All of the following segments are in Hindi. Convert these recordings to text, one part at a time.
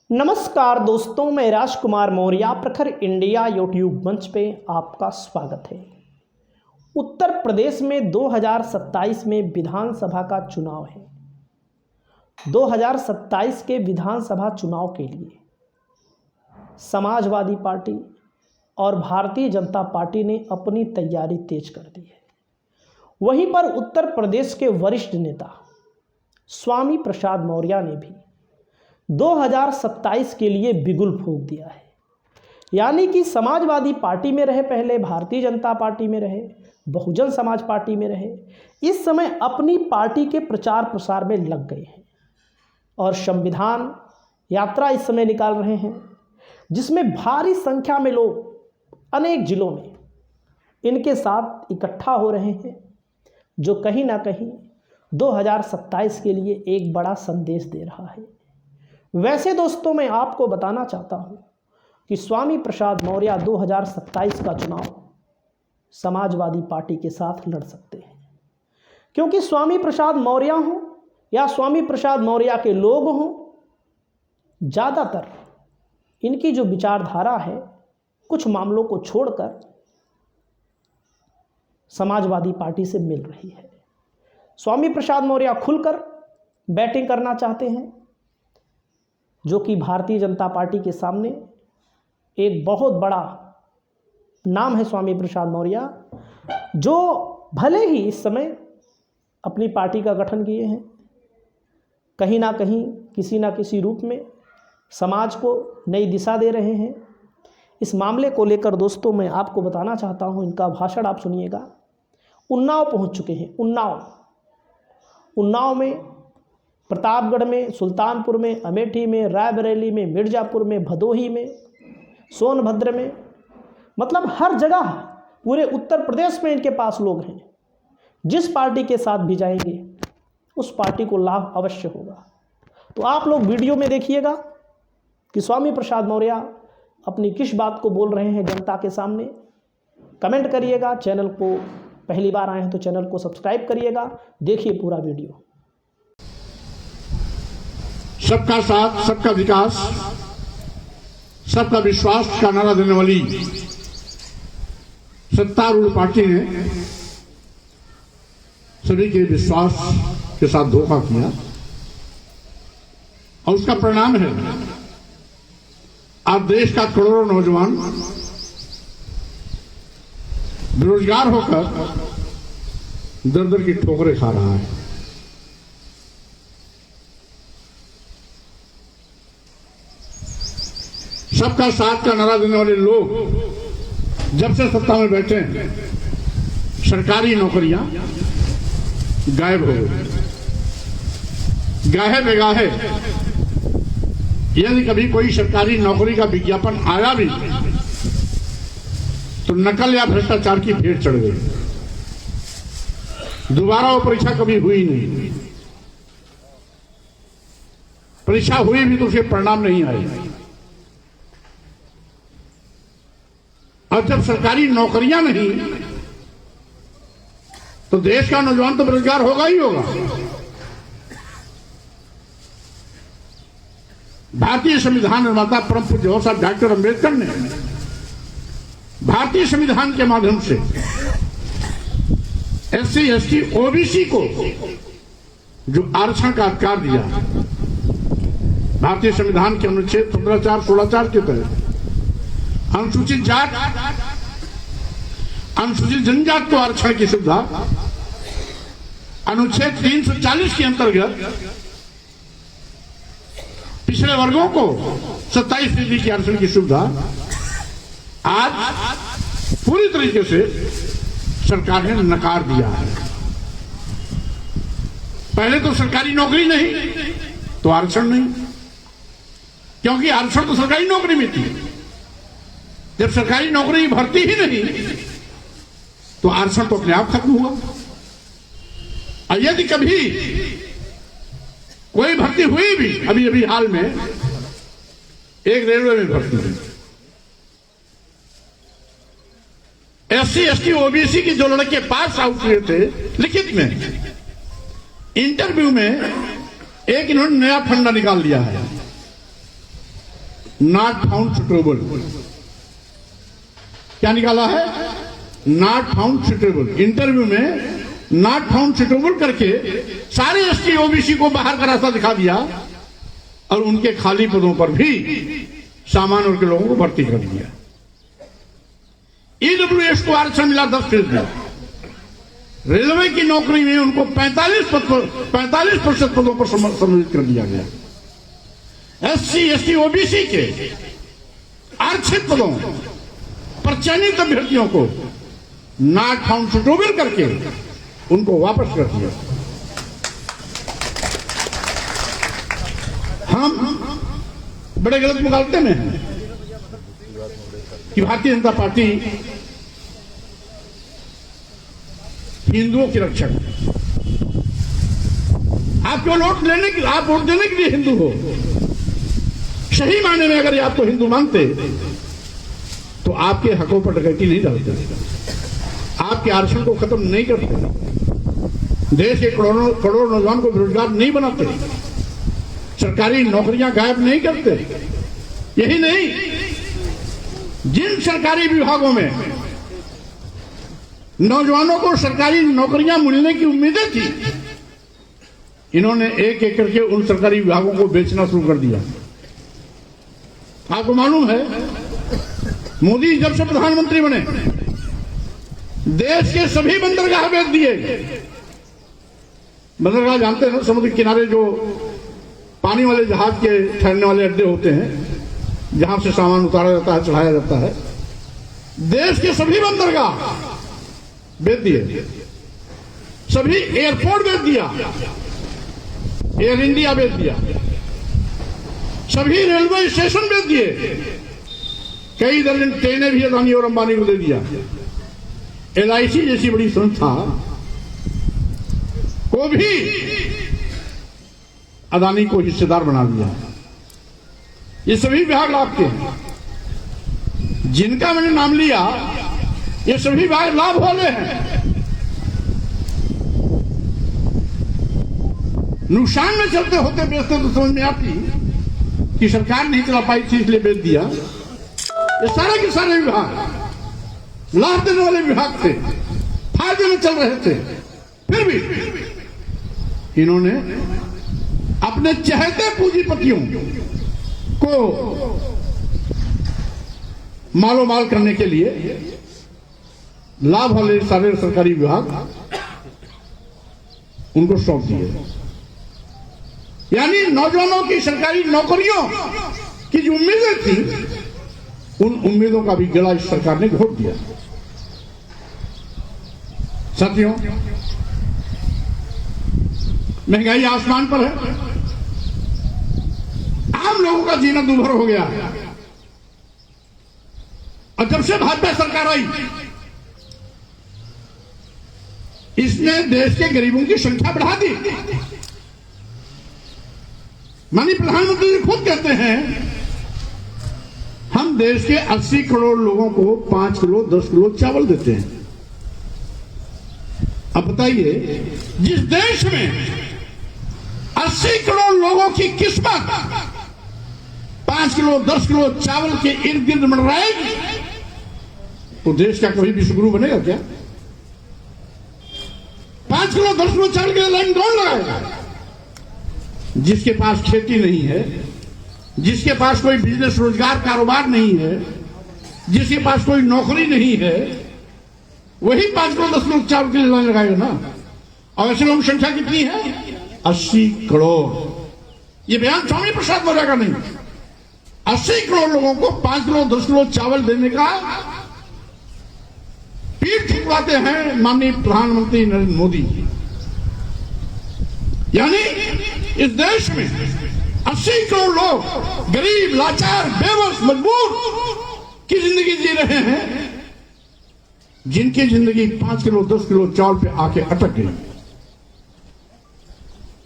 नमस्कार दोस्तों, मैं राजकुमार मौर्य प्रखर इंडिया यूट्यूब मंच पे आपका स्वागत है। उत्तर प्रदेश में 2027 में विधानसभा का चुनाव है। 2027 के विधानसभा चुनाव के लिए समाजवादी पार्टी और भारतीय जनता पार्टी ने अपनी तैयारी तेज कर दी है। वहीं पर उत्तर प्रदेश के वरिष्ठ नेता स्वामी प्रसाद मौर्य ने भी 2027 के लिए बिगुल फूंक दिया है। यानी कि समाजवादी पार्टी में रहे, पहले भारतीय जनता पार्टी में रहे, बहुजन समाज पार्टी में रहे, इस समय अपनी पार्टी के प्रचार प्रसार में लग गए हैं और संविधान यात्रा इस समय निकाल रहे हैं, जिसमें भारी संख्या में लोग अनेक जिलों में इनके साथ इकट्ठा हो रहे हैं, जो कहीं ना कहीं 2027 के लिए एक बड़ा संदेश दे रहा है। वैसे दोस्तों, मैं आपको बताना चाहता हूं कि स्वामी प्रसाद मौर्य 2027 का चुनाव समाजवादी पार्टी के साथ लड़ सकते हैं, क्योंकि स्वामी प्रसाद मौर्य हों या स्वामी प्रसाद मौर्य के लोग हों, ज़्यादातर इनकी जो विचारधारा है कुछ मामलों को छोड़कर समाजवादी पार्टी से मिल रही है। स्वामी प्रसाद मौर्य खुलकर बैटिंग करना चाहते हैं, जो कि भारतीय जनता पार्टी के सामने एक बहुत बड़ा नाम है। स्वामी प्रसाद मौर्य जो भले ही इस समय अपनी पार्टी का गठन किए हैं, कहीं ना कहीं किसी ना किसी रूप में समाज को नई दिशा दे रहे हैं। इस मामले को लेकर दोस्तों मैं आपको बताना चाहता हूं, इनका भाषण आप सुनिएगा। उन्नाव पहुंच चुके हैं। उन्नाव में, प्रतापगढ़ में, सुल्तानपुर में, अमेठी में, रायबरेली में, मिर्ज़ापुर में, भदोही में, सोनभद्र में, मतलब हर जगह पूरे उत्तर प्रदेश में इनके पास लोग हैं। जिस पार्टी के साथ भी जाएंगे उस पार्टी को लाभ अवश्य होगा। तो आप लोग वीडियो में देखिएगा कि स्वामी प्रसाद मौर्य अपनी किस बात को बोल रहे हैं जनता के सामने। कमेंट करिएगा। चैनल को पहली बार आए हैं तो चैनल को सब्सक्राइब करिएगा। देखिए पूरा वीडियो। सबका साथ, सबका विकास, सबका विश्वास का नारा देने वाली सत्तारूढ़ पार्टी ने सभी के विश्वास के साथ धोखा किया और उसका परिणाम है आज देश का करोड़ों नौजवान बेरोजगार होकर दर दर की ठोकरें खा रहा है। सबका साथ का नारा देने वाले लोग जब से सत्ता में बैठे हैं, सरकारी नौकरियां गायब हो गई। गाहे बेगाहे यदि कभी कोई सरकारी नौकरी का विज्ञापन आया भी तो नकल या भ्रष्टाचार की भेंट चढ़ गई। दोबारा वो परीक्षा कभी हुई नहीं। परीक्षा हुई भी तो उसके परिणाम नहीं आए। और जब सरकारी नौकरियां नहीं तो देश का नौजवान तो बेरोजगार होगा ही होगा। भारतीय संविधान निर्माता परम पूज्य साहब डॉक्टर अंबेडकर ने भारतीय संविधान के माध्यम से SC, ST, OBC को जो आरक्षण का अधिकार दिया, भारतीय संविधान के अनुच्छेद 15(4), 16(4) के तहत अनुसूचित जात, अनुसूचित जनजात को आरक्षण की सुविधा, अनुच्छेद 340 के अंतर्गत पिछड़े वर्गों को 27% की आरक्षण की सुविधा आज पूरी तरीके से सरकार ने नकार दिया है। पहले तो सरकारी नौकरी नहीं तो आरक्षण नहीं, क्योंकि आरक्षण तो सरकारी नौकरी में थी। जब सरकारी नौकरी भर्ती ही नहीं तो आरक्षण तो अपने आप खत्म हुआ। और यदि कभी कोई भर्ती हुई भी, अभी हाल में एक रेलवे में भर्ती हुई, SC, ST, OBC की जो लड़के पास आउट हुए थे लिखित में, इंटरव्यू में एक इन्होंने नया फंडा निकाल लिया है। Not found suitable. क्या निकाला है? Not found suitable. इंटरव्यू में नॉट फाउंड सुटेबल करके सारे एसटी ओबीसी को बाहर का रास्ता दिखा दिया और उनके खाली पदों पर भी सामान्य वर्ग के लोगों को भर्ती कर दिया। ईडब्ल्यूएस को आरक्षण मिला 10%। रेलवे की नौकरी में उनको 45% पदों पर सम्मिलित कर दिया गया। एससी एसटी ओबीसी के आरक्षित पदों पर चयनित अभ्यर्थियों को नॉट फाउंड सुटेबल करके उनको वापस कर दिया। हम बड़े गलत मुकाबले में हैं कि भारतीय जनता पार्टी हिंदुओं की रक्षक है। आप क्यों वोट देने के लिए हिंदू हो? सही मायने में अगर आपको हिंदू मानते तो आपके हकों पर डकैती नहीं डालते, आपके आरक्षण को खत्म नहीं करते, देश के करोड़ों नौजवान को बेरोजगार नहीं बनाते, सरकारी नौकरियां गायब नहीं करते। यही नहीं, जिन सरकारी विभागों में नौजवानों को सरकारी नौकरियां मिलने की उम्मीदें थी, इन्होंने एक एक करके उन सरकारी विभागों को बेचना शुरू कर दिया। आपको मालूम है, मोदी जब से प्रधानमंत्री बने देश के सभी बंदरगाह बेच दिए। बंदरगाह जानते हैं ना, समुद्र किनारे जो पानी वाले जहाज के ठहरने वाले अड्डे होते हैं, जहां से सामान उतारा जाता है, चढ़ाया जाता है। देश के सभी बंदरगाह बेच दिए, सभी एयरपोर्ट बेच दिया, एयर इंडिया बेच दिया, सभी रेलवे स्टेशन बेच दिए, कई दर्जन ट्रेनें भी अदानी और अंबानी को दे दिया। एलआईसी जैसी बड़ी संस्था को भी अदानी को हिस्सेदार बना दिया। ये सभी विभाग लाभ के हैं, जिनका मैंने नाम लिया, ये सभी विभाग लाभ वाले हैं। नुकसान में चलते होते बेचते तो समझ में आती कि सरकार नहीं चला पाई थी इसलिए बेच दिया। ये सारे के सारे विभाग लाभ देने वाले विभाग थे, फायदे में चल रहे थे, फिर भी इन्होंने अपने चहेते पूंजीपतियों को मालोमाल करने के लिए लाभ वाले सारे सरकारी विभाग उनको सौंप दिए। यानी नौजवानों की सरकारी नौकरियों की जो उम्मीदें थी, उन उम्मीदों का भी गला इस सरकार ने घोट दिया। साथियों, महंगाई आसमान पर है, आम लोगों का जीना दूभर हो गया। और जब से भाजपा सरकार आई, इसने देश के गरीबों की संख्या बढ़ा दी। माननीय प्रधानमंत्री जी खुद कहते हैं, हम देश के 80 करोड़ लोगों को 5 किलो 10 किलो चावल देते हैं। अब बताइए, जिस देश में 80 करोड़ लोगों की किस्मत 5 किलो 10 किलो चावल के इर्द गिर्द मंडराएगी, तो देश का कभी विश्वगुरु बनेगा क्या? 5 किलो 10 किलो चावल के लाइन कौन लगाएगा? जिसके पास खेती नहीं है, जिसके पास कोई बिजनेस रोजगार कारोबार नहीं है, जिसके पास कोई नौकरी नहीं है, वही 5 किलो 10 किलो चावल के लिए लाइन लगाएगा ना। और ऐसे लोगों की संख्या कितनी है? 80 करोड़। ये बयान स्वामी प्रसाद बोला का नहीं, 80 करोड़ लोगों को 5 किलो 10 किलो चावल देने का पीठ थपथपाते हैं माननीय प्रधानमंत्री नरेंद्र मोदी। यानी इस देश में 80 करोड़ लोग गरीब, लाचार, बेबस, मजबूर की जिंदगी जी रहे हैं, जिनकी जिंदगी 5 किलो 10 किलो चावल पे आके अटक गई।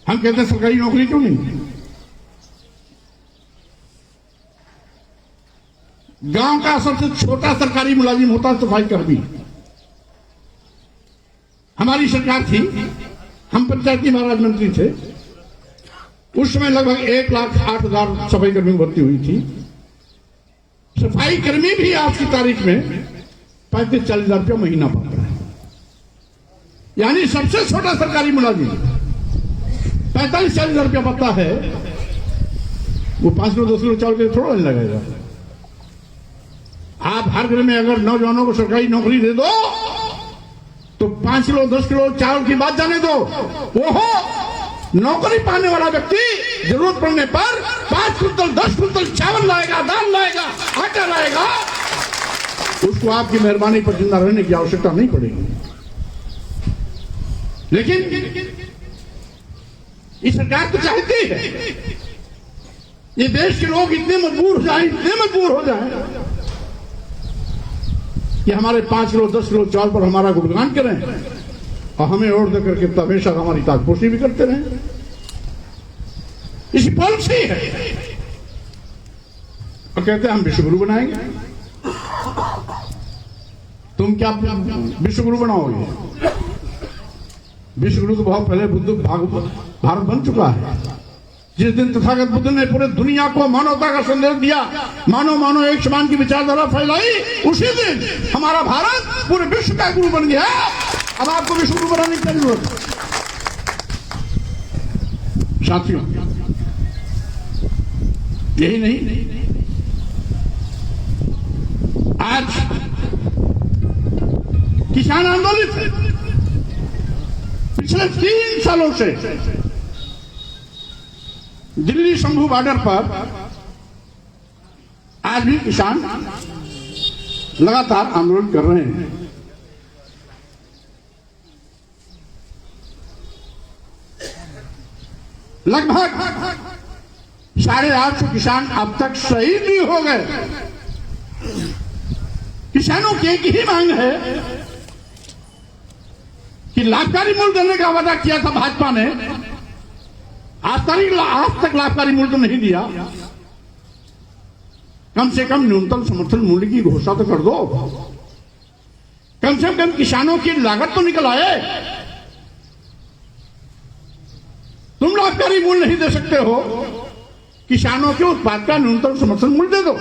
हम कहते हैं सरकारी नौकरी क्यों नहीं? गांव का सबसे छोटा सरकारी मुलाजिम होता है सफाई कर्मी। हमारी सरकार थी, हम पंचायती महाराज मंत्री थे, उस समय लगभग 1,08,000 सफाई कर्मी भर्ती हुई थी। सफाई कर्मी भी आज की तारीख में 35-40 हजार रुपया महीना पाता है। यानी सबसे छोटा सरकारी मुलाजिम 45-40 हजार रुपया पाता है, वो 5 किलो 10 किलो चावल के थोड़ा नहीं लगेगा। आप हर घर में अगर नौजवानों को सरकारी नौकरी दे दो तो 5 किलो 10 किलो चावल की बात जाने दो, वो हो नौकरी पाने वाला व्यक्ति जरूरत पड़ने पर 5 कुंतल 10 कुंतल चावल लाएगा, दाल लाएगा, आटा लाएगा, उसको आपकी मेहरबानी पर जिंदा रहने की आवश्यकता नहीं पड़ेगी। लेकिन ये सरकार तो चाहती है ये देश के लोग इतने मजबूर हो जाएं कि हमारे 5 किलो 10 किलो चावल पर हमारा गुणगान करें और हमें और दे करके हमेशा हमारी ताजपोशी भी करते रहें। इसी पॉलिसी है और कहते हैं हम विश्वगुरु बनाएंगे। तुम क्या विश्वगुरु बनाओगे? विश्वगुरु तो बहुत पहले भारत बन चुका है। जिस दिन तथागत बुद्ध ने पूरे दुनिया को मानवता का संदेश दिया, मानो एक समान की विचारधारा फैलाई, उसी दिन हमारा भारत पूरे विश्व का गुरु बन गया। अब आपको विश्व गुरु बनाने की जरूरत है। साथियों, यही नहीं, आज किसान आंदोलित है। पिछले 3 सालों से दिल्ली शंभू बॉर्डर पर आज भी किसान लगातार आंदोलन कर रहे हैं। लगभग 850 किसान अब तक शहीद भी हो गए। किसानों की एक ही मांग है कि लाभकारी मूल्य देने का वादा किया था भाजपा ने, आज तक लाभकारी मूल्य तो नहीं दिया। कम से कम न्यूनतम समर्थन मूल्य की घोषणा तो कर दो। कम से कम किसानों की लागत तो निकल आए। तुम लाभकारी मूल्य नहीं दे सकते हो, किसानों के उत्पाद का न्यूनतम समर्थन मूल्य दे दो।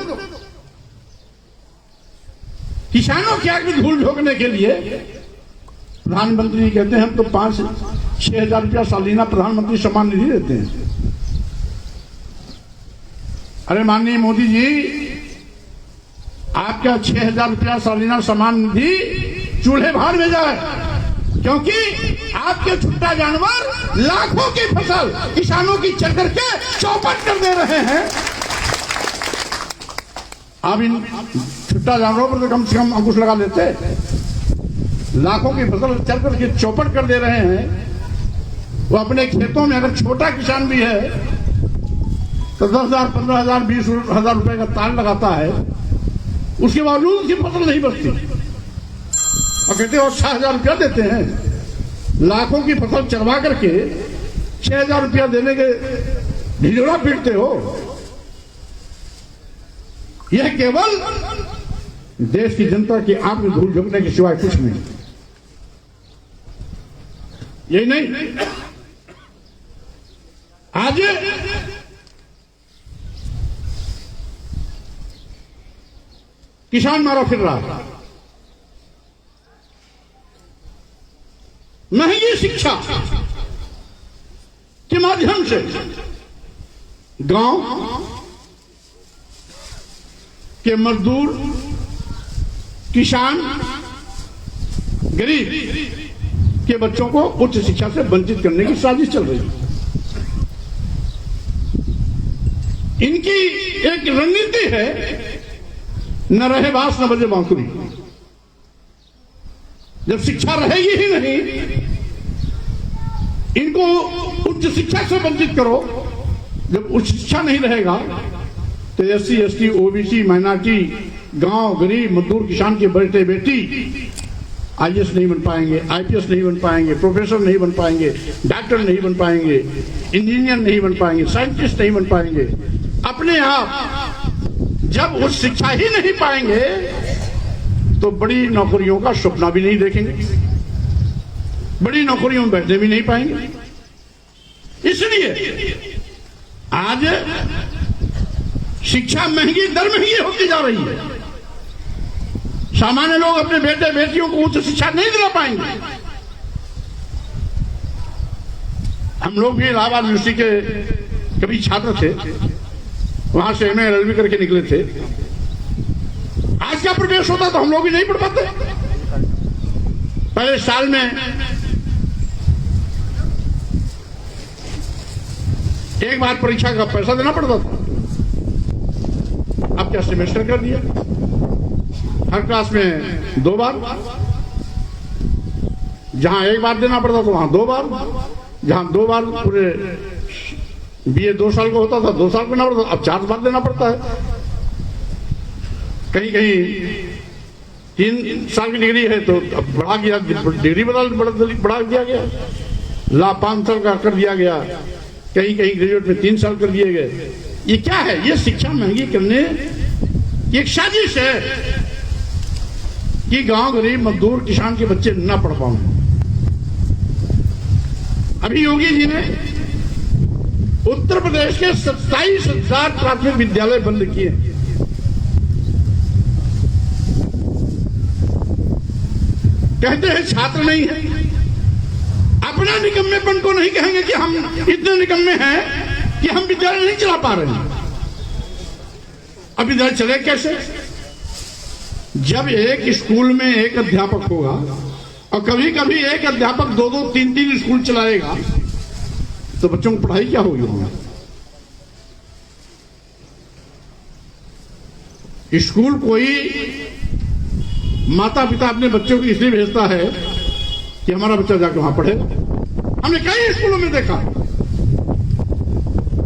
किसानों के आगे धूल झोंकने के लिए प्रधानमंत्री जी कहते हैं हम तो 5-6 हजार रुपया सालाना प्रधानमंत्री सम्मान निधि देते हैं। अरे माननीय मोदी जी, आपका 6 हजार रुपया सालाना सम्मान निधि चूल्हे भार में जाए, क्योंकि आपके छुट्टा जानवर लाखों की फसल किसानों की चल करके चौपट कर दे रहे हैं। आप इन छुट्टा जानवरों पर तो कम से कम अंकुश लगा लेते। लाखों की फसल चल करके चौपट कर दे रहे हैं। वो अपने खेतों में अगर छोटा किसान भी है तो 10,000, 15,000, 20,000 रुपए का ताल लगाता है, उसके बावजूद उसकी फसल नहीं बचती और कहते और 6,000 रुपया देते हैं। लाखों की फसल चरवा करके 6,000 रुपया देने के ढिढोरा पीटते हो। यह केवल देश की जनता की आंख में धूल झोंकने के सिवाय कुछ नहीं। यही नहीं, आज किसान मारा फिर रहा है। महंगी शिक्षा के माध्यम से गांव के मजदूर, किसान, गरीब के बच्चों को उच्च शिक्षा से वंचित करने की साजिश चल रही है। इनकी एक रणनीति है, न रहे बांस न बजे बांसुरी। जब शिक्षा रहेगी ही नहीं, इनको उच्च शिक्षा से वंचित करो। जब उच्च शिक्षा नहीं रहेगा तो SC, ST, OBC, माइनॉरिटी, गांव, गरीब, मजदूर, किसान के बेटे बेटी IAS नहीं बन पाएंगे, IPS नहीं बन पाएंगे, प्रोफेसर नहीं बन पाएंगे, डॉक्टर नहीं बन पाएंगे, इंजीनियर नहीं बन पाएंगे, साइंटिस्ट नहीं बन पाएंगे। अपने आप जब उस शिक्षा ही नहीं पाएंगे तो बड़ी नौकरियों का सपना भी नहीं देखेंगे, बड़ी नौकरियों में बैठने भी नहीं पाएंगे। इसलिए आज शिक्षा महंगी दर महंगी होती जा रही है। सामान्य लोग अपने बेटे बेटियों को उच्च शिक्षा नहीं दिला पाएंगे। हम लोग भी इलाहाबाद यूनिवर्सिटी के कभी छात्र थे, वहां से एमए एलएलबी करके निकले थे। आज का प्रवेश होता तो हम लोग भी नहीं पढ़ पाते। पहले साल में एक बार परीक्षा का पैसा देना पड़ता था, अब क्या सेमेस्टर कर दिया। हर क्लास में 2 बार, जहां 1 बार देना पड़ता था वहां 2 बार, जहां 2 बार पूरे बीए 2 साल का होता था 2 साल देना पड़ता, अब 4 बार देना पड़ता है। कहीं कहीं 3 साल की डिग्री है तो अब बढ़ा गया, डिग्री बढ़ा दिया गया, ला 5 साल का कर दिया गया, कहीं कहीं ग्रेजुएट में 3 साल कर दिए गए। ये क्या है? ये शिक्षा महंगी करने की एक साजिश है कि गांव गरीब मजदूर किसान के बच्चे ना पढ़ पाएंगे। अभी योगी जी ने उत्तर प्रदेश के 27,000 प्राथमिक विद्यालय बंद किए। कहते हैं छात्र नहीं है। अपना निकम्मेपन को नहीं कहेंगे कि हम इतने निकम्मे हैं कि हम विद्यालय नहीं चला पा रहे हैं। अब विद्यालय चले कैसे? जब एक स्कूल में एक अध्यापक होगा और कभी कभी एक अध्यापक 2-2, 3-3 स्कूल चलाएगा तो बच्चों की पढ़ाई क्या होगी? स्कूल कोई माता पिता अपने बच्चों को इसलिए भेजता है कि हमारा बच्चा जाकर वहां पढ़ेगा। हमने कई स्कूलों में देखा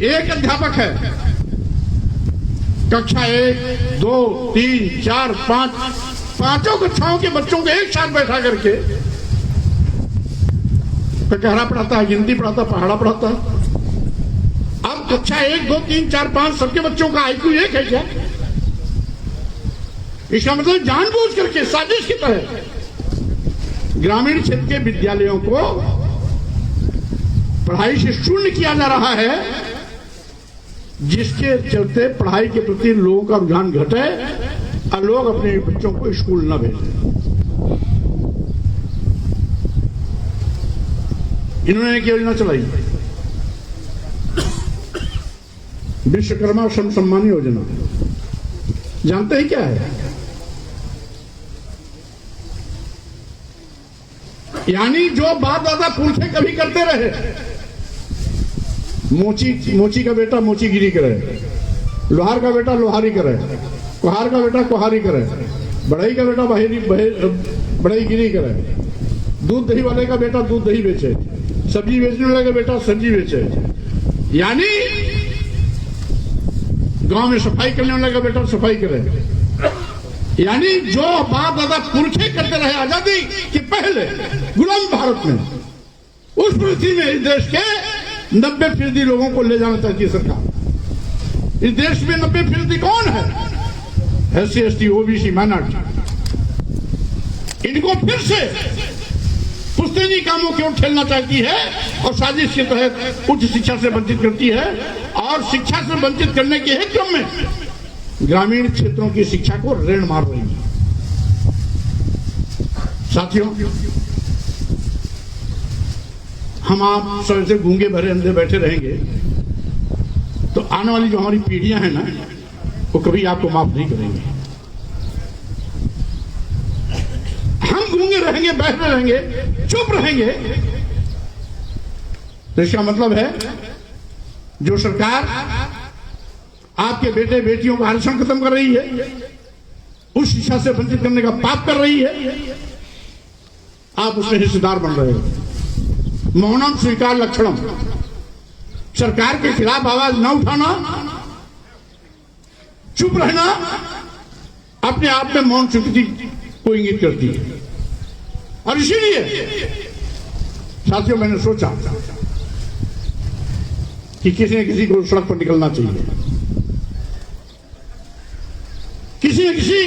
एक अध्यापक है, कक्षा 1, 2, 3, 4, 5 पांचों कक्षाओं के बच्चों को एक साथ बैठा करके ककहरा पढ़ाता है, गिनती पढ़ाता है, पहाड़ा पढ़ाता है। अब कक्षा 1, 2, 3, 4, 5 सबके बच्चों का आईक्यू एक है क्या? इसका मतलब जानबूझ करके साजिश की तरह ग्रामीण क्षेत्र के विद्यालयों को पढ़ाई से शून्य किया जा रहा है, जिसके चलते पढ़ाई के प्रति लोगों का रुझान घटे और लोग अपने बच्चों को स्कूल न भेजें। इन्होंने एक योजना चलाई, विश्वकर्मा श्रम सम्मान योजना। जानते हैं क्या है? यानी जो बाप दादा पुरखे कभी करते रहे, मोची का बेटा मोचीगिरी करे, लोहार का बेटा लोहारी करे, कुहार का बेटा कुहारी करे, बढ़ई का बेटा बढ़ईगिरी करे, दूध दही वाले का बेटा दूध दही बेचे, सब्जी बेचने वाले का बेटा सब्जी बेचे, यानी गांव में सफाई करने वाले का बेटा सफाई करे। यानी जो बाप दादा पुरखे करते रहे आजादी के पहले गुलाम भारत में, उस परिस्थिति में इस देश के 90% लोगों को ले जाना चाहती है सरकार। इस देश में 90% कौन है? SC, ST, OBC, minority. इनको फिर से पुश्तैनी कामों की ओर ठेलना चाहती है और साजिश के तहत उच्च शिक्षा से वंचित करती है। और शिक्षा से वंचित करने के ही क्रम में ग्रामीण क्षेत्रों की शिक्षा को ऋण मार रही है। साथियों, हम आप सब ऐसे गूंगे भरे अंधे बैठे रहेंगे तो आने वाली जो हमारी पीढ़ियां हैं ना, वो कभी आपको माफ नहीं करेंगे। हम गूंगे रहेंगे, बैठे रहेंगे, चुप रहेंगे, तो इसका मतलब है जो सरकार आपके बेटे बेटियों का आरक्षण खत्म कर रही है, उस शिक्षा से वंचित करने का पाप कर रही है, आप उसमें हिस्सेदार बन रहे हो। मौनम स्वीकार लक्षणम। सरकार के खिलाफ आवाज न उठाना, चुप रहना अपने आप में मौन स्वीकृति को इंगित करती है। और इसीलिए साथियों, मैंने सोचा कि किसी न किसी को सड़क पर निकलना चाहिए, किसी न किसी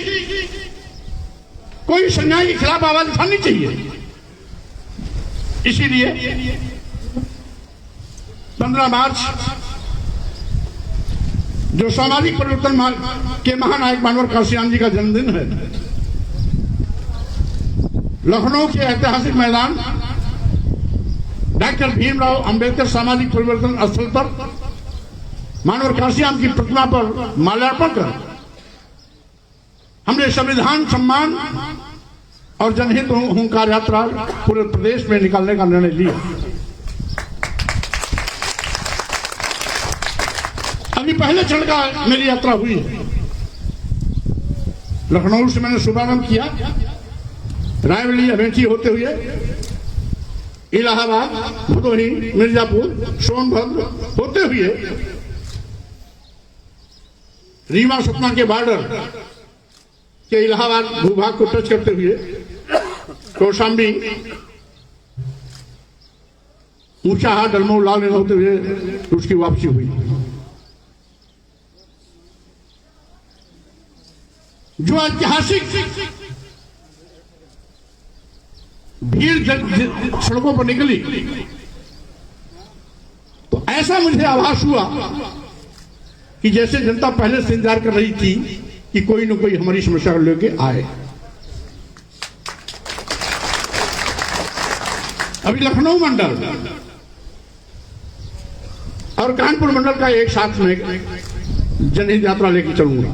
कोई इस अन्याय के खिलाफ आवाज उठानी चाहिए। इसीलिए 15 मार्च जो सामाजिक परिवर्तन के महानायक मानवर काशीराम जी का जन्मदिन है, लखनऊ के ऐतिहासिक मैदान डॉक्टर भीमराव अंबेडकर सामाजिक परिवर्तन स्थल पर मानवर काशीराम की प्रतिमा पर माल्यार्पण कर हमने संविधान सम्मान और जनहित हुंकार यात्रा पूरे प्रदेश में निकालने का निर्णय लिया। अभी पहले चरण का मेरी यात्रा हुई है। लखनऊ से मैंने शुभारंभ किया, रायबरेली अमेठी होते हुए इलाहाबाद, भदोही, मिर्जापुर, सोनभद्र होते हुए रीवा सतना के बॉर्डर के इलाहाबाद भूभाग को टच करते हुए कौशाम्बी, ऊंचाहाट, डलमऊ, लाल होते हुए उसकी वापसी हुई। जो ऐतिहासिक भीड़ सड़कों पर निकली तो ऐसा मुझे आभास हुआ कि जैसे जनता पहले से इंतजार कर रही थी कि कोई न कोई हमारी समस्या को लेके आए। अभी लखनऊ मंडल और कानपुर मंडल का एक साथ में जनहित यात्रा लेकर चलूंगा।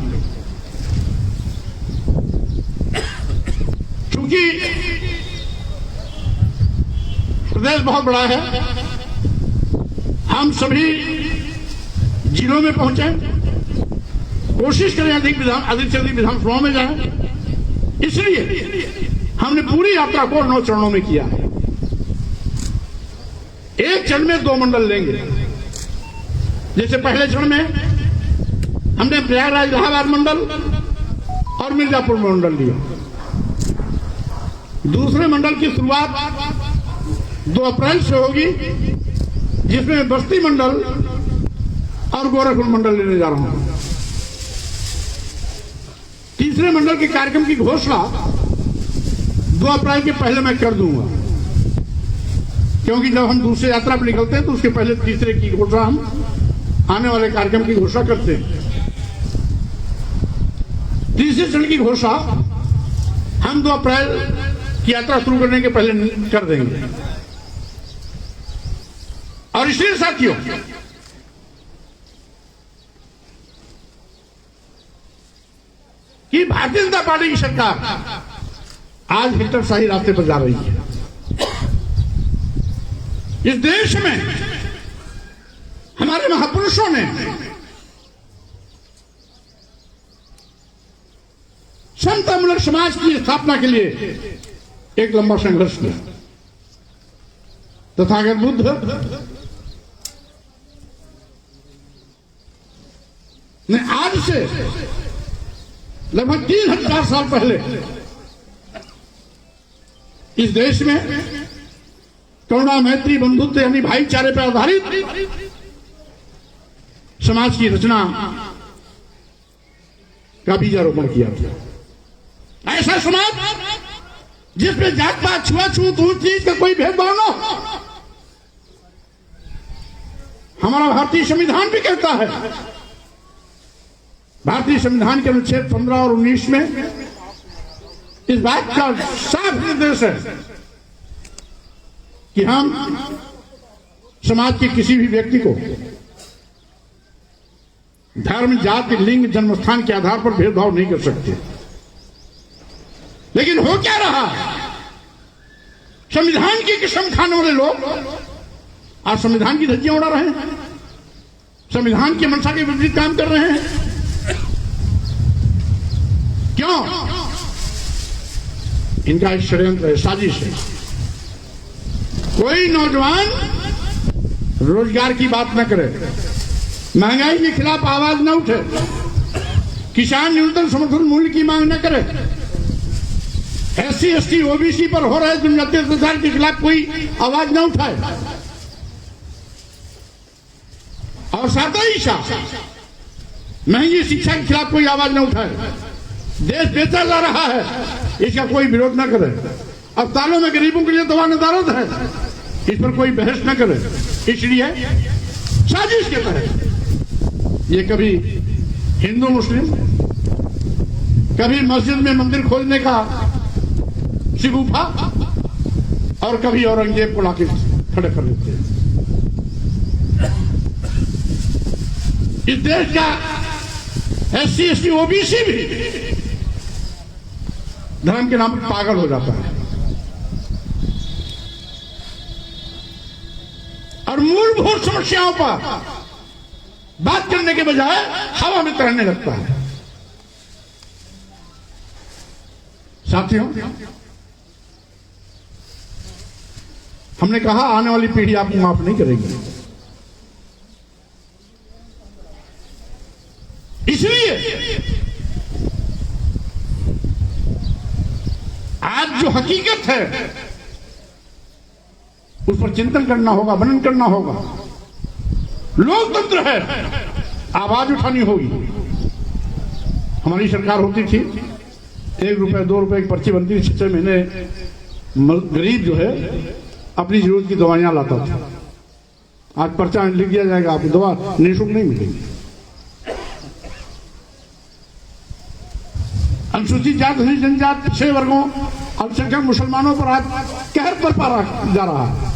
क्योंकि प्रदेश बहुत बड़ा है, हम सभी जिलों में पहुंचे, कोशिश करें अधिक से अधिक विधानसभाओं में जाएं। इसलिए हमने पूरी यात्रा को 9 चरणों में किया है। एक चरण में 2 मंडल लेंगे। जैसे पहले चरण में हमने प्रयागराज इलाहाबाद मंडल और मिर्जापुर मंडल लिया। दूसरे मंडल की शुरुआत 2 अप्रैल से होगी, जिसमें बस्ती मंडल और गोरखपुर मंडल लेने जा रहा हूं। तीसरे मंडल के कार्यक्रम की घोषणा 2 अप्रैल के पहले मैं कर दूंगा, क्योंकि जब हम दूसरे यात्रा पर निकलते हैं तो उसके पहले तीसरे की घोषणा हम आने वाले कार्यक्रम की घोषणा करते हैं। तीसरे चरण की घोषणा हम 2 अप्रैल की यात्रा शुरू करने के पहले कर देंगे। और इसलिए साथियों, कि भारतीय जनता पार्टी की सरकार आज हिटलरशाही रास्ते पर जा रही है। इस देश में हमारे महापुरुषों ने समतामूलक समाज की स्थापना के लिए एक लंबा संघर्ष किया। तथागत बुद्ध ने आज से लगभग 3000 साल पहले इस देश में करुणा, मैत्री, बंधुत्व यानी भाईचारे पर आधारित समाज की रचना का बीजारोपण किया था। ऐसा समाज जिसमें जात पात, छुआछूत, ऊंच नीच का कोई भेदभाव न हो। हमारा भारतीय संविधान भी कहता है, भारतीय संविधान के अनुच्छेद 15 और 19 में इस बात का साफ निर्देश है कि हम समाज के किसी भी व्यक्ति को धर्म, जाति, लिंग, जन्मस्थान के आधार पर भेदभाव नहीं कर सकते। लेकिन हो क्या रहा है, संविधान की कसम खाने वाले लोग आज संविधान की धज्जियां उड़ा रहे हैं, संविधान की मंशा के विपरीत काम कर रहे हैं। क्यों? इनका एक षड्यंत्र है, साजिश है। कोई नौजवान रोजगार की बात न करे, महंगाई के खिलाफ आवाज न उठे, किसान न्यूनतम समर्थन मूल्य की मांग न करे, SC, ST, OBC पर हो रहे जनजातीय अत्याचार के खिलाफ कोई आवाज न उठाए, और साथ ही साथ महंगी शिक्षा के खिलाफ कोई आवाज न उठाए। देश बेचा जा रहा है, इसका कोई विरोध न करे। अस्पतालों में गरीबों के लिए दवा नदारत है, इस पर कोई बहस न करे। इसलिए साजिश के तहत ये कभी हिंदू मुस्लिम कभी मस्जिद में मंदिर खोलने का शिगुफा और कभी औरंगजेब को लाके खड़े कर देते हैं। इस देश का SC ST OBC भी धर्म के नाम पर पागल हो जाता है और मूलभूत समस्याओं पर बात करने के बजाय हवा में तैरने लगता है। साथियों, हमने कहा आने वाली पीढ़ी आपको माफ नहीं करेगी, इसलिए आज जो हकीकत है उस पर चिंतन करना होगा, मनन करना होगा। लोकतंत्र है, आवाज उठानी होगी। हमारी सरकार होती थी, 1 रुपए 2 रुपए की पर्ची बनती थी, 6 महीने गरीब जो है अपनी जरूरत की दवाइयां लाता था। आज पर्चा लिख दिया जाएगा, आपको दवा निःशुल्क नहीं मिलेगी। अनुसूचित जाति जनजाति पिछड़े वर्गों अल्पसंख्यक मुसलमानों पर आज कहर बरपा जा रहा है।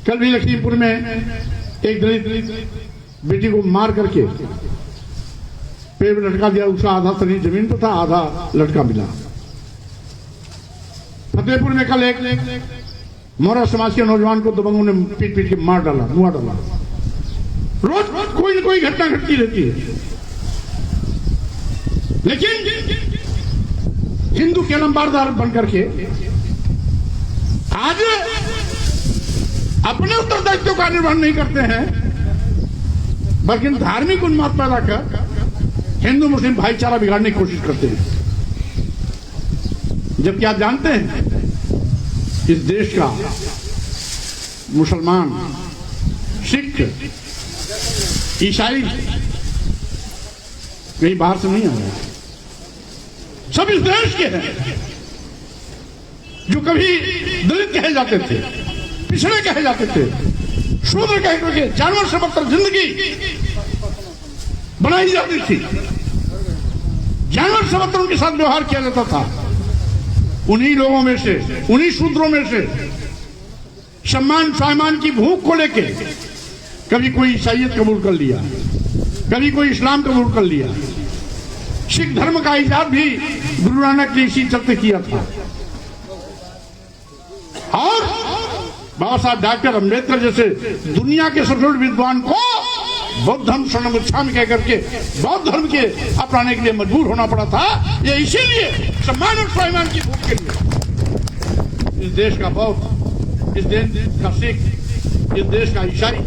कल भी लखीमपुर में एक दलित बेटी को मार करके पेड़ में लटका दिया। उसका आधा शरीर जमीन पर था, आधा लटका मिला। फतेहपुर में कल एक मोहरा समाज के नौजवान को दबंगों ने पीट पीट के मार डाला, मुआ डाला। रोज कोई न कोई घटना घटती रहती है, लेकिन हिंदू के नंबरदार बनकर के आज अपने उत्तरदायित्व का निर्वहन नहीं करते हैं, बल्कि धार्मिक उन्माद पैदा कर हिंदू मुस्लिम भाईचारा बिगाड़ने की कोशिश करते हैं। जबकि आप जानते हैं इस देश का मुसलमान, सिख, ईसाई कहीं बाहर से नहीं आया, सब इस देश के हैं। जो कभी दलित कहे जाते थे, पिछड़े कहे जाते थे, शूद्र कहे करके जानवर से बदतर जिंदगी बनाई जाती थी, जानवर से बदतर उनके साथ व्यवहार किया जाता था। उन्हीं लोगों में से, उन्हीं शूद्रों में से सम्मान स्वाभिमान की भूख को लेके कभी कोई ईसाइयत कबूल कर लिया, कभी कोई इस्लाम कबूल कर लिया। सिख धर्म का इजाद भी गुरु नानक ने इसी चलते किया था। और बाबा साहब डॉक्टर अम्बेडकर जैसे दुनिया के सबसे बड़े विद्वान को बौद्ध धर्म शरणम कह करके बौद्ध धर्म के अपनाने के लिए मजबूर होना पड़ा था। ये इसीलिए सम्मान और स्वाभिमान की भूख के लिए इस देश का बौद्ध, इस देश का सिख, इस देश का ईसाई,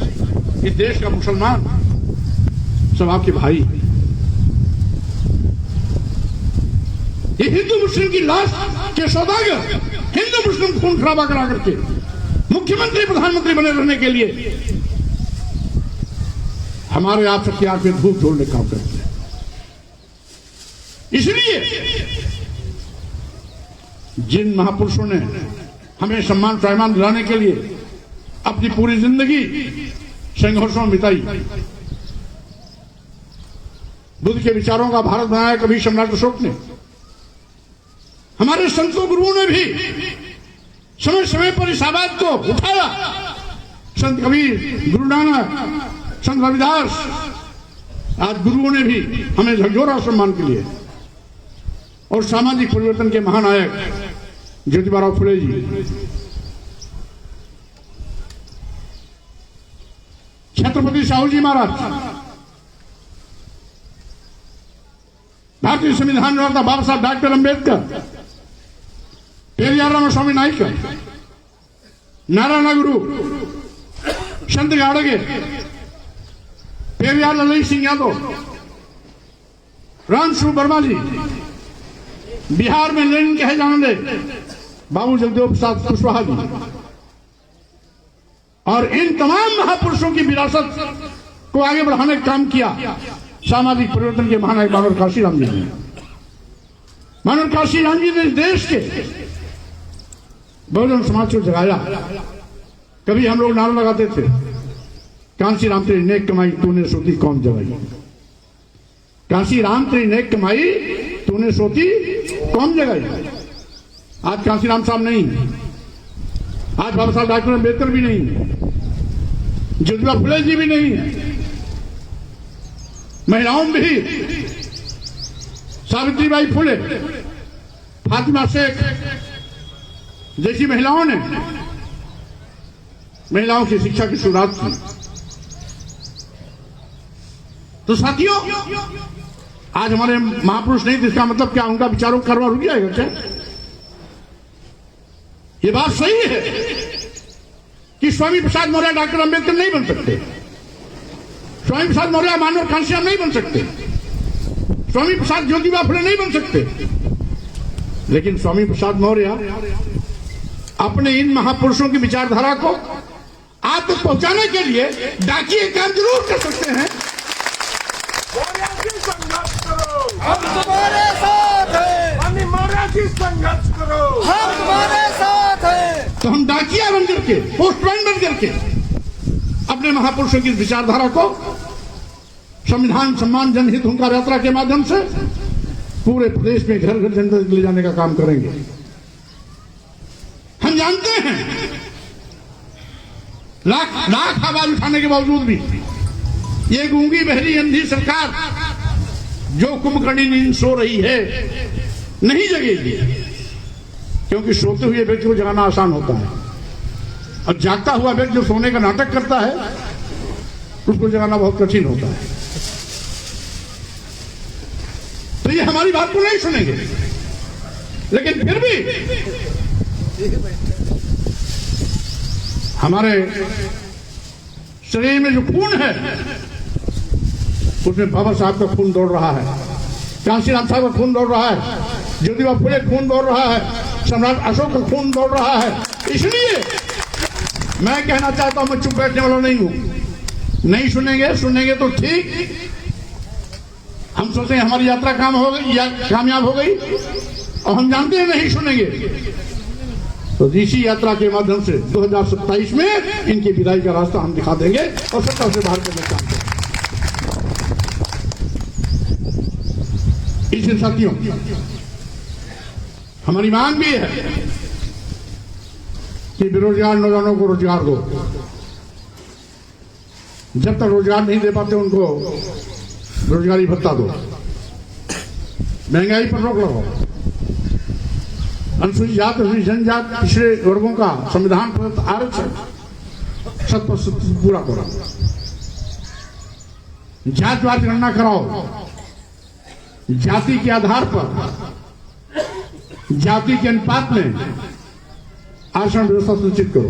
इस देश का मुसलमान सब आपके भाई। ये हिंदू मुस्लिम की लाश के सौदागर हिंदू मुस्लिम खून खराबा करा करके मुख्यमंत्री प्रधानमंत्री बने रहने के लिए हमारे आप सबकी आंख में धूप झोलने का काम करते हैं। इसलिए जिन महापुरुषों ने हमें सम्मान स्वाभिमान दिलाने के लिए अपनी पूरी जिंदगी संघर्षों में बिताई, बुद्ध के विचारों का भारत बनाया कभी सम्राट अशोक ने, हमारे संतों गुरुओं ने भी समय समय पर इस आवाज को उठाया। संत कबीर, गुरु नानक, संत रविदास, आज गुरुओं ने भी हमें झकझोरा सम्मान के लिए। और सामाजिक परिवर्तन के महानायक ज्योतिबा फुले जी, छत्रपति साहू जी महाराज, भारतीय संविधान निर्माता बाबा साहब डॉक्टर अम्बेडकर, पेरियार रामास्वामी नाइक, नारायण गुरु, संत गाड़गे, पेरियार ललित सिंह यादव, रामश्रू वर्मा जी, बिहार में लेनिन कहे जाने बाबू जगदेव प्रसाद कुशवाहा जी, और इन तमाम महापुरुषों की विरासत को आगे बढ़ाने का काम किया सामाजिक परिवर्तन के महानायक मनोहर काशीराम जी ने। मनोहर काशीराम जी ने इस देश के बहुजन समाज को जगाया। कभी हम लोग नारा लगाते थे, कांसी राम तेरी नेक कमाई तूने सोती कौन जगाई। कांसी राम तेरी नेक कमाई तूने सोती कौन जगाई। आज कांसी राम साहब नहीं, आज बाबा साहब डॉक्टर अम्बेडकर भी नहीं, ज्योतिबा फुले जी भी नहीं, महिलाओं में भी सावित्रीबाई फुले, फातिमा शेख जैसी महिलाओं ने महिलाओं की शिक्षा की शुरुआत की। तो साथियों, आज हमारे महापुरुष नहीं, तो इसका मतलब क्या उनका विचारों का करवा रुक जाएगा क्या? ये बात सही है कि स्वामी प्रसाद मौर्य डॉक्टर अंबेडकर नहीं बन सकते, स्वामी प्रसाद मौर्य मानव कांशीराम नहीं बन सकते, स्वामी प्रसाद ज्योतिबा फुले नहीं बन सकते, लेकिन स्वामी प्रसाद मौर्य अपने इन महापुरुषों की विचारधारा को आप तक पहुंचाने के लिए डाकिए काम जरूर कर सकते हैं। संघर्ष करो, हम तुम्हारे साथ हैं। मौर्य जी संघर्ष करो, हम तुम्हारे साथ हैं। तो हम डाकिया बन करके, पोस्टमैन बन करके अपने महापुरुषों की विचारधारा को संविधान सम्मान जनहित हुंकार यात्रा के माध्यम से पूरे प्रदेश में घर घर जनता तक ले जाने का काम करेंगे। हम जानते हैं लाख आवाज उठाने के बावजूद भी ये गूंगी बहरी अंधी सरकार जो कुंभकर्णी नींद सो रही है नहीं जगेगी, क्योंकि सोते हुए व्यक्ति को जगाना आसान होता है और जागता हुआ व्यक्ति जो सोने का नाटक करता है उसको जगाना बहुत कठिन होता है। तो ये हमारी बात को नहीं सुनेंगे, लेकिन फिर भी हमारे शरीर में जो खून है उसमें बाबा साहब का खून दौड़ रहा है, कांशीराम साहब का खून दौड़ रहा है, ज्योतिबा फुले खून दौड़ रहा है, सम्राट अशोक का खून दौड़ रहा है। इसलिए मैं कहना चाहता हूं, मैं चुप बैठने वाला नहीं हूं। नहीं सुनेंगे तो ठीक, हम सोचते हैं हमारी यात्रा कामयाब हो गई, और हम जानते हैं नहीं सुनेंगे तो इसी यात्रा के माध्यम से 2027 में इनकी विदाई का रास्ता हम दिखा देंगे और सत्ता से बाहर करने का काम करेंगे। इसलिए साथियों, हमारी मांग भी है कि बेरोजगार नौजवानों को रोजगार दो। जब तक रोजगार नहीं दे पाते उनको रोजगारी भत्ता दो, महंगाई पर रोक लगाओ, अनुसूचित जाति अनुसूचित जनजाति पिछड़े वर्गों का संविधान प्रदत्त आरक्षण 100% पूरा करो, जातिवाद गणना कराओ, जाति के आधार पर जाति के अनुपात में आरक्षण व्यवस्था सुनिश्चित करो।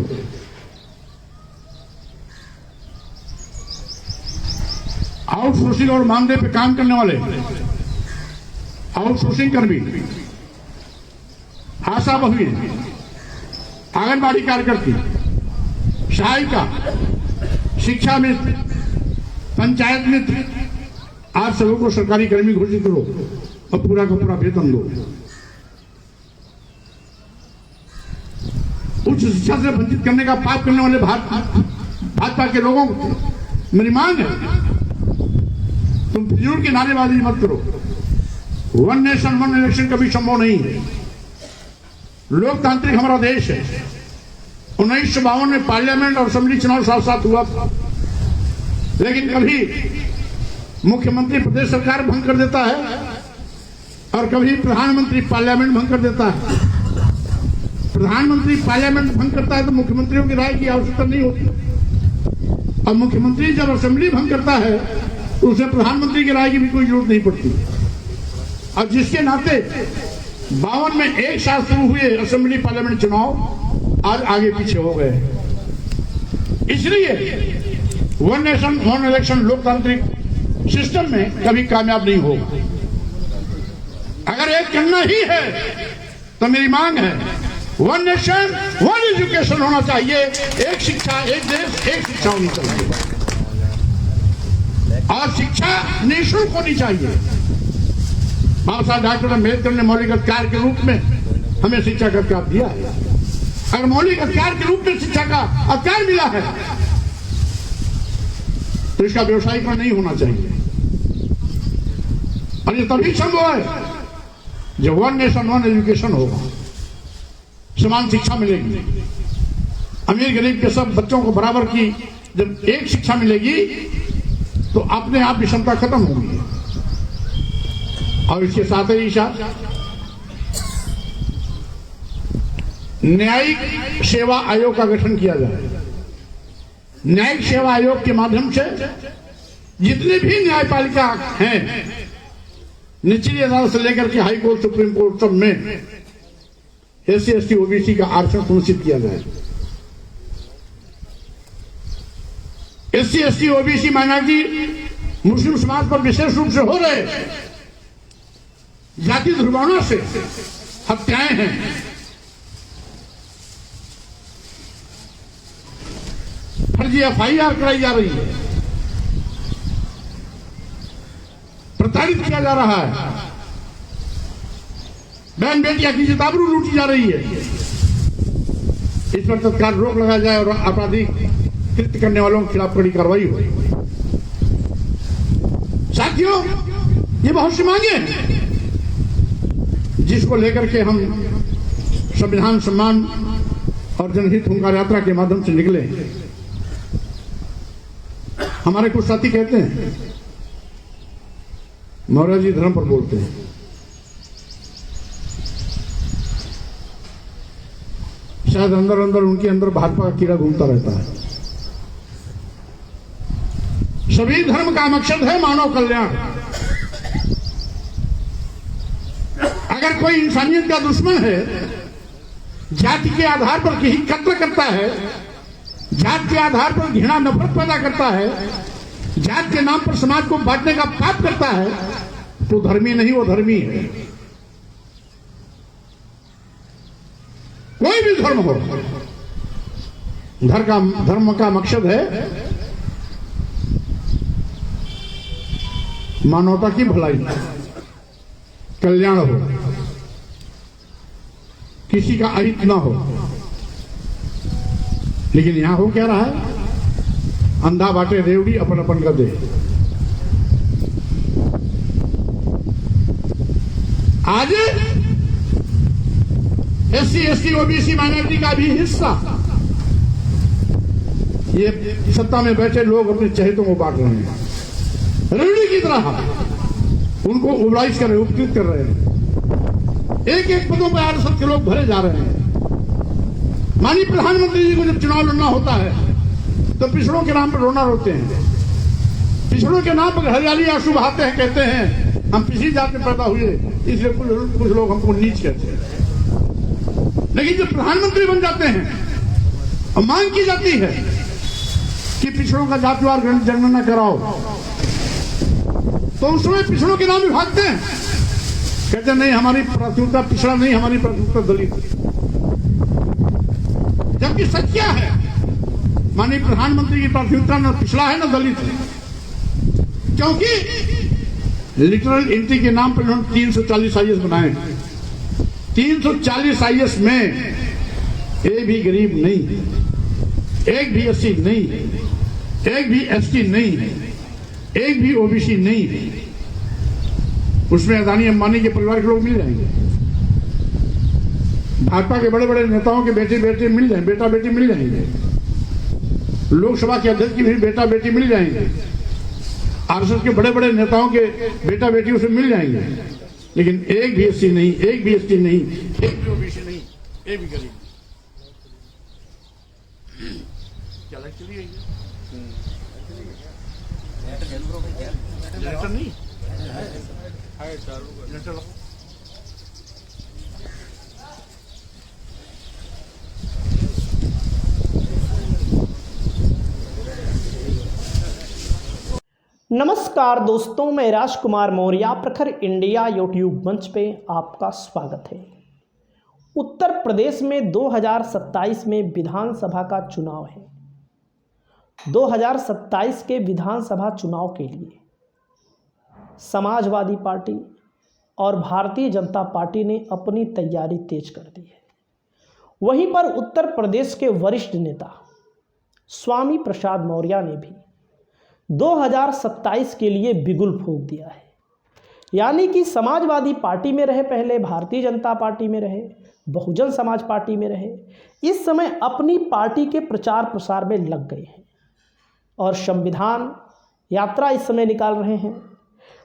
आउटसोर्सिंग और मानदेय पे काम करने वाले आउटसोर्सिंग कर्मी, आशा बहुएं, आंगनबाड़ी कार्यकर्ती, सहायिका, शिक्षा मित्र, पंचायत मित्र, आप सबों को सरकारी कर्मी घोषित करो और पूरा का पूरा वेतन दो। उच्च शिक्षा से वंचित करने का पाप करने वाले भाजपा के लोगों को मेरी मांग है, तुम फिजूल की नारेबाजी मत करो। वन नेशन वन इलेक्शन कभी संभव नहीं है। लोकतांत्रिक हमारा देश है। 1952 में पार्लियामेंट और असेंबली चुनाव साथ साथ हुआ था, लेकिन कभी मुख्यमंत्री प्रदेश सरकार भंग कर देता है और कभी प्रधानमंत्री पार्लियामेंट भंग कर देता है। प्रधानमंत्री पार्लियामेंट भंग करता है तो मुख्यमंत्रियों की राय की आवश्यकता नहीं होती, और मुख्यमंत्री जब असेंबली भंग करता है तो उसे प्रधानमंत्री की राय की भी कोई जरूरत नहीं पड़ती। और जिसके नाते 52 में एक साथ शुरू हुए असेंबली पार्लियामेंट चुनाव आज आगे पीछे हो गए। इसलिए वन नेशन वन इलेक्शन लोकतांत्रिक सिस्टम में कभी कामयाब नहीं होगा। अगर एक करना ही है तो मेरी मांग है, वन नेशन वन एजुकेशन होना चाहिए। एक शिक्षा, एक देश, एक शिक्षा होनी चाहिए, और शिक्षा निःशुल्क होनी चाहिए। बाबा साहब डॉक्टर अम्बेडकर ने मौलिक अधिकार के रूप में हमें शिक्षा का अधिकार दिया है। अगर मौलिक अधिकार के रूप में शिक्षा का अधिकार मिला है तो इसका व्यवसायीकरण नहीं होना चाहिए। और ये तभी संभव है जब वन नेशन वन एजुकेशन होगा, समान शिक्षा मिलेगी, अमीर गरीब के सब बच्चों को बराबर की जब एक शिक्षा मिलेगी तो अपने आप विषमता खत्म होगी। और इसके साथ ही न्यायिक सेवा आयोग का गठन किया जाए। न्यायिक सेवा आयोग के माध्यम से जितने भी न्यायपालिका हैं, निचली अदालत से लेकर के हाई कोर्ट, सुप्रीम कोर्ट, सब में SC ST OBC का आरक्षण सुनिश्चित किया जाए। SC ST OBC माइनॉरिटी मुस्लिम समाज पर विशेष रूप से हो रहे जाति दुर्भावना से हत्याएं हैं, फर्जी FIR कराई जा रही है, प्रताड़ित किया जा रहा है, बहन बेटियां की जिताबरू लूटी जा रही है। इस पर तत्काल रोक लगाया जाए और आपराधिक कृत्य करने वालों के खिलाफ कड़ी कार्रवाई हो। साथियों, ये बहुत सी मांगे हैं जिसको लेकर के हम संविधान सम्मान और जनहित हुंकार यात्रा के माध्यम से निकले। हमारे कुछ साथी कहते हैं मौर्य जी धर्म पर बोलते हैं। शायद अंदर अंदर उनके अंदर भाजपा का कीड़ा घूमता रहता है। सभी धर्म का मकसद है मानव कल्याण। अगर कोई इंसानियत का दुश्मन है, जाति के आधार पर किसी कत्ल करता है, जात के आधार पर घृणा नफरत पैदा करता है, जात के नाम पर समाज को बांटने का पाप करता है, तो धर्मी नहीं, वो धर्मी है। कोई भी धर्म हो, धर्म का मकसद है मानवता की भलाई, कल्याण हो, किसी का अहित ना हो। लेकिन यहां हो क्या रहा है? अंधा बाटे रेवड़ी, अपन अपन का दे। आज SC ST OBC माइनॉरिटी का भी हिस्सा ये सत्ता में बैठे लोग अपने चहेतों को बांट रहे हैं, रेवड़ी की तरह उनको उबलाइश कर रहे, उपकृत कर रहे हैं। एक एक पदों पर आरएसएस के लोग भरे जा रहे हैं। माननीय प्रधानमंत्री जी को जब चुनाव लड़ना होता है तो पिछड़ों के नाम पर रोना रोते हैं, पिछड़ों के नाम पर हरियाली आंसू बहाते हैं, कहते हैं हम पिछड़ी जात में पैदा हुए इसलिए कुछ लोग हमको नीच कहते हैं। लेकिन जब प्रधानमंत्री बन जाते हैं और मांग की जाती है कि पिछड़ों का जातिवार जनगणना कराओ, तो उस समय पिछड़ों के नाम भी भागते हैं, कहते नहीं हमारी प्राथमिकता पिछड़ा नहीं, हमारी प्राथमिकता दलित। जबकि सच क्या है? माननीय प्रधानमंत्री की प्राथमिकता न पिछड़ा है न दलित है, क्योंकि लिटरल एंट्री के नाम पर उन्होंने 340 IAS बनाए। 340 IAS में एक भी गरीब नहीं, एक भी SC नहीं, एक भी ST नहीं, एक भी OBC नहीं। उसमें अदानी अंबानी के परिवार के लोग मिल जाएंगे, भाजपा के बड़े बड़े नेताओं के बेटे बेटे मिल जाएंगे, बेटा बेटी मिल जाएंगे, लोकसभा के अध्यक्ष की भी बेटा बेटी मिल जाएंगे, आरएसएस के बड़े बड़े नेताओं के बेटा बेटी उसे मिल जाएंगे। लेकिन एक भी SC नहीं, एक भी ST नहीं, एक भी OBC नहीं, एक भी गरीब क्या लग चली है? लेटर नहीं लेटर नमस्कार दोस्तों, मैं राजकुमार मौर्य प्रखर इंडिया यूट्यूब मंच पे आपका स्वागत है। उत्तर प्रदेश में 2027 में विधानसभा का चुनाव है। 2027 के विधानसभा चुनाव के लिए समाजवादी पार्टी और भारतीय जनता पार्टी ने अपनी तैयारी तेज कर दी है। वहीं पर उत्तर प्रदेश के वरिष्ठ नेता स्वामी प्रसाद मौर्य ने भी 2027 के लिए बिगुल फूंक दिया है। यानी कि समाजवादी पार्टी में रहे, पहले भारतीय जनता पार्टी में रहे, बहुजन समाज पार्टी में रहे, इस समय अपनी पार्टी के प्रचार प्रसार में लग गए हैं और संविधान यात्रा इस समय निकाल रहे हैं,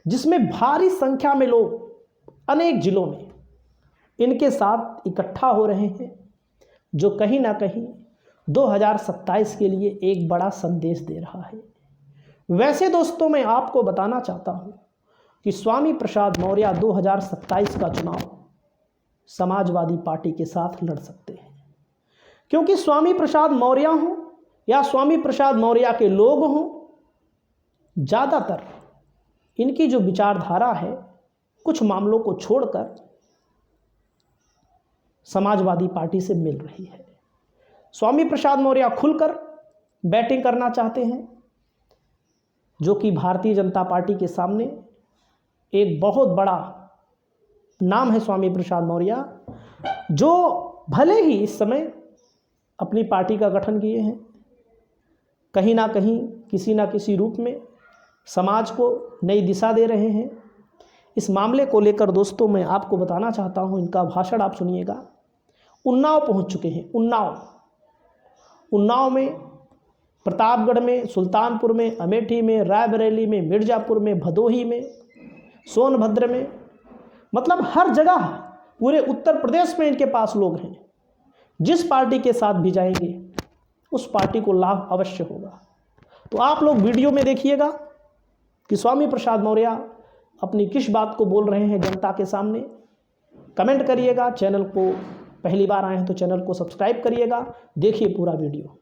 जिसमें भारी संख्या में लोग अनेक जिलों में इनके साथ इकट्ठा हो रहे हैं, जो कहीं ना कहीं 2027 के लिए एक बड़ा संदेश दे रहा है। वैसे दोस्तों, मैं आपको बताना चाहता हूं कि स्वामी प्रसाद मौर्य 2027 का चुनाव समाजवादी पार्टी के साथ लड़ सकते हैं, क्योंकि स्वामी प्रसाद मौर्य हों या स्वामी प्रसाद मौर्य के लोग हों, ज़्यादातर इनकी जो विचारधारा है कुछ मामलों को छोड़कर समाजवादी पार्टी से मिल रही है। स्वामी प्रसाद मौर्य खुलकर बैटिंग करना चाहते हैं, जो कि भारतीय जनता पार्टी के सामने एक बहुत बड़ा नाम है स्वामी प्रसाद मौर्य, जो भले ही इस समय अपनी पार्टी का गठन किए हैं, कहीं ना कहीं किसी ना किसी रूप में समाज को नई दिशा दे रहे हैं। इस मामले को लेकर दोस्तों मैं आपको बताना चाहता हूं, इनका भाषण आप सुनिएगा। उन्नाव पहुंच चुके हैं। उन्नाव में, प्रतापगढ़ में, सुल्तानपुर में, अमेठी में, रायबरेली में, मिर्ज़ापुर में, भदोही में, सोनभद्र में, मतलब हर जगह पूरे उत्तर प्रदेश में इनके पास लोग हैं। जिस पार्टी के साथ भी जाएंगे उस पार्टी को लाभ अवश्य होगा। तो आप लोग वीडियो में देखिएगा कि स्वामी प्रसाद मौर्य अपनी किस बात को बोल रहे हैं जनता के सामने। कमेंट करिएगा। चैनल को पहली बार आए हैं तो चैनल को सब्सक्राइब करिएगा। देखिए पूरा वीडियो।